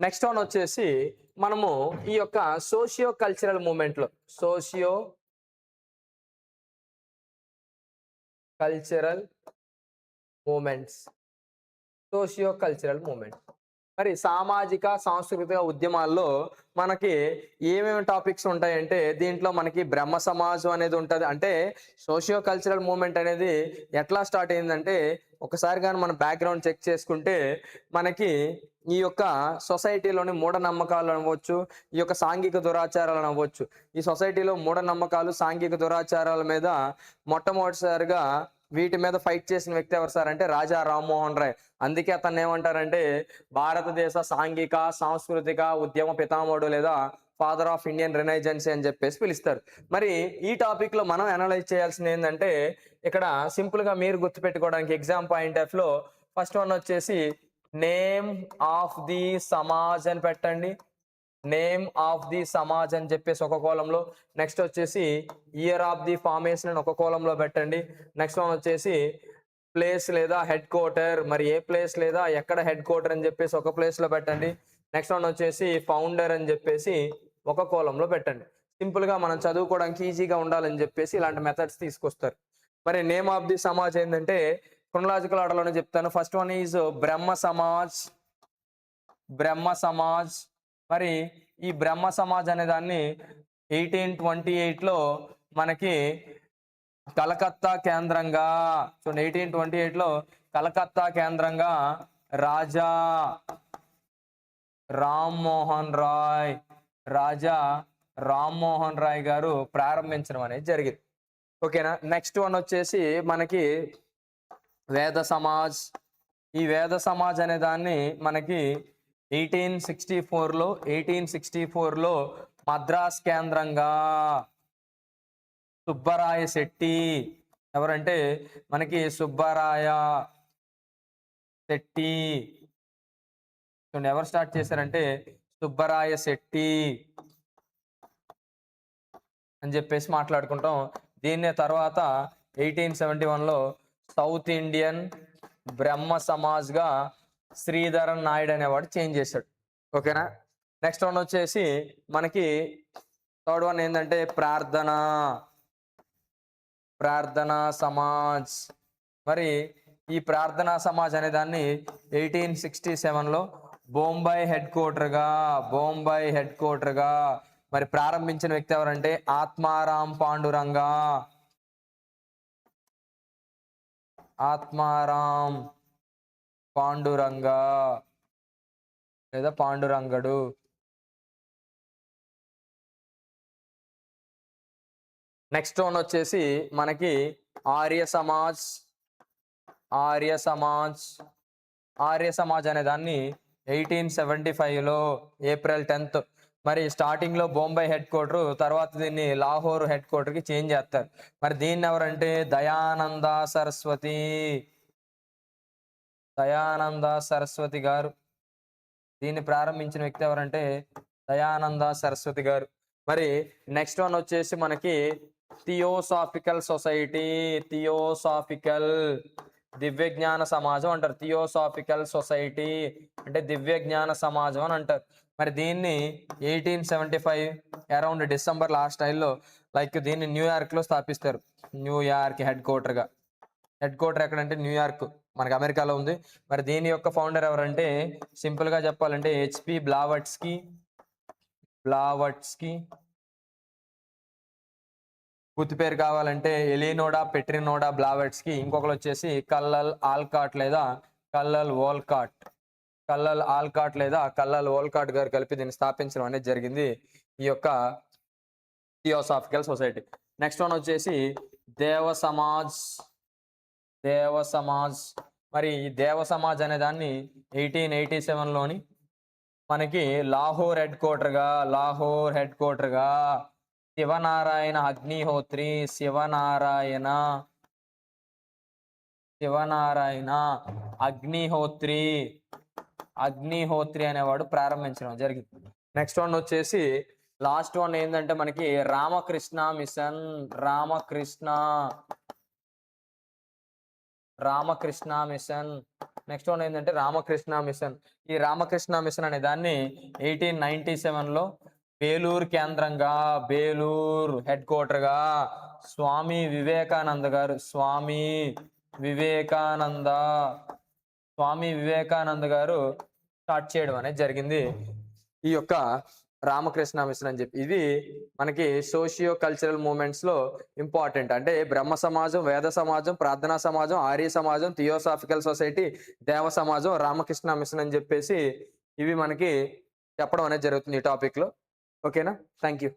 Next one వచ్చేసి మనము ఈ యొక్క సోషియో కల్చరల్ మూమెంట్లో socio cultural movements socio cultural movements మరి సామాజిక సాంస్కృతిక ఉద్యమాల్లో మనకి ఏమేమి టాపిక్స్ ఉంటాయంటే దీంట్లో మనకి బ్రహ్మ సమాజం అనేది ఉంటుంది. అంటే సోషియో కల్చరల్ మూమెంట్ అనేది ఎట్లా స్టార్ట్ అయిందంటే ఒకసారి కానీ మన బ్యాక్గ్రౌండ్ చెక్ చేసుకుంటే మనకి ఈ యొక్క సొసైటీలోని మూఢనమ్మకాలు అవ్వచ్చు, ఈ యొక్క సాంఘిక దురాచారాలు అవ్వచ్చు. ఈ సొసైటీలో మూఢనమ్మకాలు సాంఘిక దురాచారాల మీద మొట్టమొదటిసారిగా వీటి మీద ఫైట్ చేసిన వ్యక్తి ఎవరు సార్ అంటే రాజా రామ్మోహన్ రాయ్. అందుకే అతన్ని ఏమంటారంటే భారతదేశ సాంఘిక సాంస్కృతిక ఉద్యమ పితామహుడు లేదా ఫాదర్ ఆఫ్ ఇండియన్ రినైజెన్సీ అని చెప్పేసి పిలుస్తారు. మరి ఈ టాపిక్ లో మనం అనలైజ్ చేయాల్సింది ఏంటంటే ఇక్కడ సింపుల్ గా మీరు గుర్తుపెట్టుకోవడానికి ఎగ్జామ్ పాయింట్ ఆఫ్ లో ఫస్ట్ వన్ వచ్చేసి నేమ్ ఆఫ్ ది సమాజ్ అని పెట్టండి. నేమ్ ఆఫ్ ది సమాజ్ అని చెప్పేసి ఒక కోలంలో, నెక్స్ట్ వచ్చేసి ఇయర్ ఆఫ్ ది ఫార్మేషన్ అని ఒక కోలంలో పెట్టండి. నెక్స్ట్ వన్ వచ్చేసి ప్లేస్ లేదా హెడ్ క్వార్టర్, మరి ఏ ప్లేస్ లేదా ఎక్కడ హెడ్ క్వార్టర్ అని చెప్పేసి ఒక ప్లేస్ లో పెట్టండి. నెక్స్ట్ వన్ వచ్చేసి ఫౌండర్ అని చెప్పేసి ఒక కోలంలో పెట్టండి. సింపుల్ గా మనం చదువుకోవడానికి ఈజీగా ఉండాలని చెప్పేసి ఇలాంటి మెథడ్స్ తీసుకొస్తారు. మరి నేమ్ ఆఫ్ ది సమాజ్ ఏంటంటే క్రొనలాజికల్ ఆర్డర్లోనే చెప్తాను. ఫస్ట్ వన్ ఈజ్ బ్రహ్మ సమాజ్. బ్రహ్మ సమాజ్. మరి ఈ బ్రహ్మ సమాజ్ అనే దాన్ని 1828లో మనకి కలకత్తా కేంద్రంగా చూడండి, 1828లో కలకత్తా కేంద్రంగా రాజా రామ్మోహన్ రాయ్ గారు ప్రారంభించడం అనేది జరిగింది. ఓకేనా. నెక్స్ట్ వన్ వచ్చేసి మనకి వేద సమాజ్. ఈ వేద సమాజ్ అనే దాన్ని మనకి 1864లో మద్రాస్ కేంద్రంగా సుబ్బరాయ శెట్టి, ఎవరంటే మనకి సుబ్బరాయ శెట్టి, ఎవరు స్టార్ట్ చేశారంటే సుబ్బరాయ శెట్టి అని చెప్పేసి మాట్లాడుకుంటాం. దీన్నే తర్వాత 1871లో సౌత్ ఇండియన్ బ్రహ్మ సమాజ్ గా శ్రీధరన్ నాయుడు అనేవాడు చేంజ్ చేశాడు. ఓకేనా. నెక్స్ట్ వన్ వచ్చేసి మనకి థర్డ్ వన్ ఏంటంటే ప్రార్థనా సమాజ్. మరి ఈ ప్రార్థనా సమాజ్ అనే దాన్ని 1867లో బొంబాయి హెడ్ క్వార్టర్గా మరి ప్రారంభించిన వ్యక్తి ఎవరంటే ఆత్మారాం పాండురంగా లేదా పాండురంగడు. నెక్స్ట్ వన్ వచ్చేసి మనకి ఆర్య సమాజ్ అనే దాన్ని 1875లో ఏప్రిల్ 10th మరి స్టార్టింగ్ లో బొంబాయి హెడ్ క్వార్టర్, తర్వాత దీన్ని లాహోర్ హెడ్ క్వార్టర్ కి చేంజ్ చేస్తారు. మరి దీన్ని ఎవరంటే దయానంద సరస్వతి గారు. దీన్ని ప్రారంభించిన వ్యక్తి ఎవరంటే దయానంద సరస్వతి గారు. మరి నెక్స్ట్ వన్ వచ్చేసి మనకి థియోసాఫికల్ దివ్య జ్ఞాన సమాజం అంటారు. థియోసాఫికల్ సొసైటీ అంటే దివ్య జ్ఞాన సమాజం అని అంటారు. మరి దీన్ని 1875 అరౌండ్ డిసెంబర్ లాస్ట్ టైంలో దీన్ని న్యూయార్క్ లో స్థాపిస్తారు. న్యూయార్క్ హెడ్ క్వార్టర్ ఎక్కడంటే న్యూయార్క్ మనకి అమెరికాలో ఉంది. మరి దీని యొక్క ఫౌండర్ ఎవరంటే సింపుల్ గా చెప్పాలంటే హెచ్పి బ్లావట్స్కీ. పూర్తి పేరు కావాలంటే ఎలినోడా పెట్రినోడా బ్లావెట్స్కి. ఇంకొకరు వచ్చేసి కల్లల్ ఆల్కాట్ లేదా కల్లల్ వోల్కాట్ గారు కలిపి దీన్ని స్థాపించడం అనేది జరిగింది, ఈ యొక్క థియోసాఫికల్ సొసైటీ. నెక్స్ట్ వన్ వచ్చేసి దేవ సమాజ్. మరి ఈ దేవ సమాజ్ అనే దాన్ని 1887లోని మనకి లాహోర్ హెడ్ క్వార్టర్గా శివనారాయణ అగ్నిహోత్రి అనేవాడు ప్రారంభించడం జరిగింది. నెక్స్ట్ వన్ వచ్చేసి లాస్ట్ వన్ ఏంటంటే మనకి Ramakrishna Ramakrishna mission. Next one ఏంటంటే రామకృష్ణ మిషన్. ఈ రామకృష్ణ మిషన్ అనే దాన్ని 1897లో బేలూరు కేంద్రంగా, బేలూరు హెడ్ క్వార్టర్గా స్వామి వివేకానంద గారు, స్వామి వివేకానంద గారు స్టార్ట్ చేయడం అనేది జరిగింది. ఈ యొక్క రామకృష్ణ మిషన్ అని చెప్పి ఇది మనకి సోషియో కల్చరల్ మూమెంట్స్ లో ఇంపార్టెంట్. అంటే బ్రహ్మ సమాజం, వేద సమాజం, ప్రార్థనా సమాజం, ఆర్య సమాజం, థియోసాఫికల్ సొసైటీ, దేవ సమాజం, రామకృష్ణ మిషన్ అని చెప్పేసి ఇవి మనకి చెప్పడం అనేది జరుగుతుంది ఈ టాపిక్ లో. ఓకేనా? Thank you.